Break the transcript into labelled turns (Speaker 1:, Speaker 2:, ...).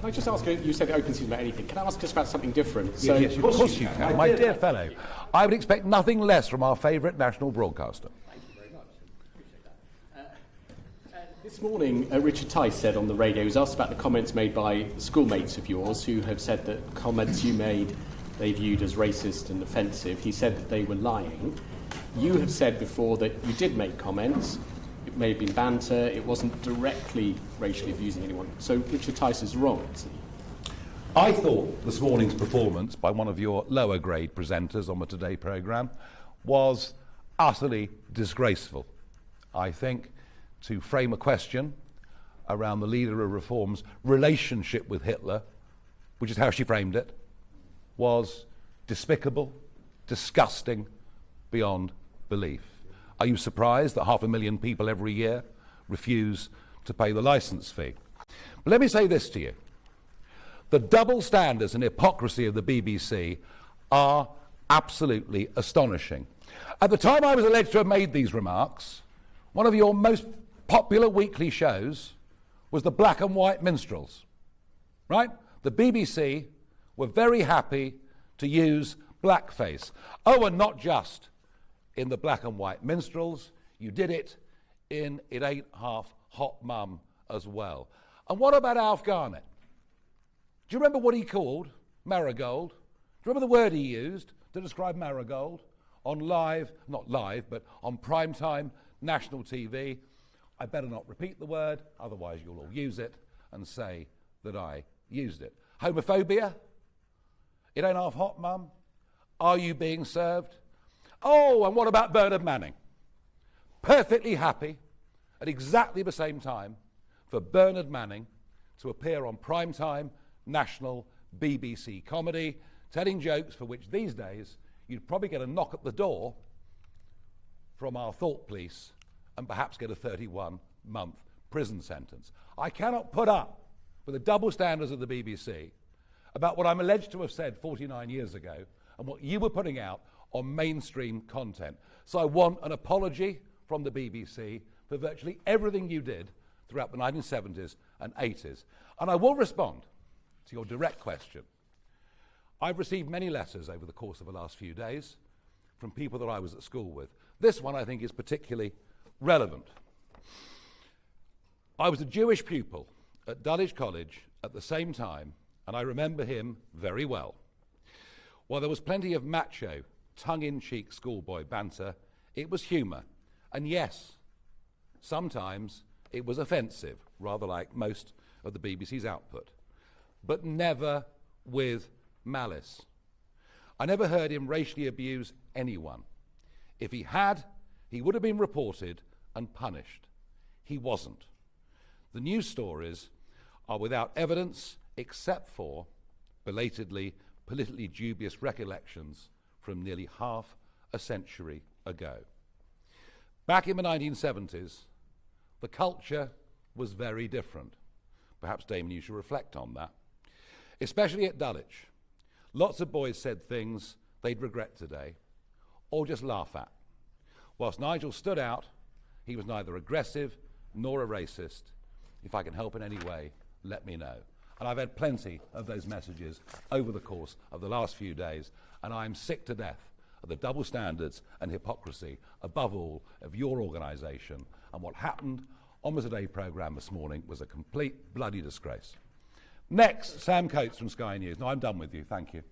Speaker 1: Can I just ask, you said open season about anything. Can I ask just about something different?
Speaker 2: So, yes, of course you can. My dear fellow, I would expect nothing less from our favourite national broadcaster.
Speaker 1: Thank you very much. Appreciate that. This morning, Richard Tice said on the radio, he was asked about the comments made by schoolmates of yours who have said that comments you made they viewed as racist and offensive. He said that they were lying. You have said before that you did make comments. It may have been banter. It wasn't directly racially abusing anyone. So Richard Tice is wrong, isn't he?
Speaker 2: I thought this morning's performance by one of your lower grade presenters on the Today programme was utterly disgraceful. I think to frame a question around the leader of Reform's relationship with Hitler, which is how she framed it, was despicable, disgusting, beyond belief. Are you surprised that 500,000 people every year refuse to pay the licence fee? But let me say this to you. The double standards and hypocrisy of the BBC are absolutely astonishing. At the time I was alleged to have made these remarks, one of your most popular weekly shows was the Black and White Minstrels, right? The BBC were very happy to use blackface. Oh, and not just in the Black and White Minstrels, you did it in It Ain't Half Hot Mum as well. And what about Alf Garnett? Do you remember what he called Marigold? Do you remember the word he used to describe Marigold on not live, but on primetime national TV? I better not repeat the word, otherwise you'll all use it and say that I used it. Homophobia? It ain't half hot, Mum. Are you being served? Oh, and what about Bernard Manning? Perfectly happy at exactly the same time for Bernard Manning to appear on primetime national BBC comedy, telling jokes for which these days you'd probably get a knock at the door from our thought police and perhaps get a 31-month prison sentence. I cannot put up with the double standards of the BBC about what I'm alleged to have said 49 years ago and what you were putting out on mainstream content. So I want an apology from the BBC for virtually everything you did throughout the 1970s and 80s. And I will respond to your direct question. I've received many letters over the course of the last few days from people that I was at school with. This one I think is particularly relevant. I was a Jewish pupil at Dulwich College at the same time, and I remember him very well. While there was plenty of macho, tongue-in-cheek schoolboy banter, it was humour. And yes, sometimes it was offensive, rather like most of the BBC's output, but never with malice. I never heard him racially abuse anyone. If he had, he would have been reported and punished. He wasn't. The news stories are without evidence except for belatedly politically dubious recollections from nearly half a century ago. Back in the 1970s, the culture was very different. Perhaps, Damon, you should reflect on that. Especially at Dulwich. Lots of boys said things they'd regret today, or just laugh at. Whilst Nigel stood out, he was neither aggressive nor a racist. If I can help in any way, let me know. And I've had plenty of those messages over the course of the last few days, and I'm sick to death of the double standards and hypocrisy, above all, of your organisation. And what happened on the Today programme this morning was a complete bloody disgrace. Next, Sam Coates from Sky News. No, I'm done with you, thank you.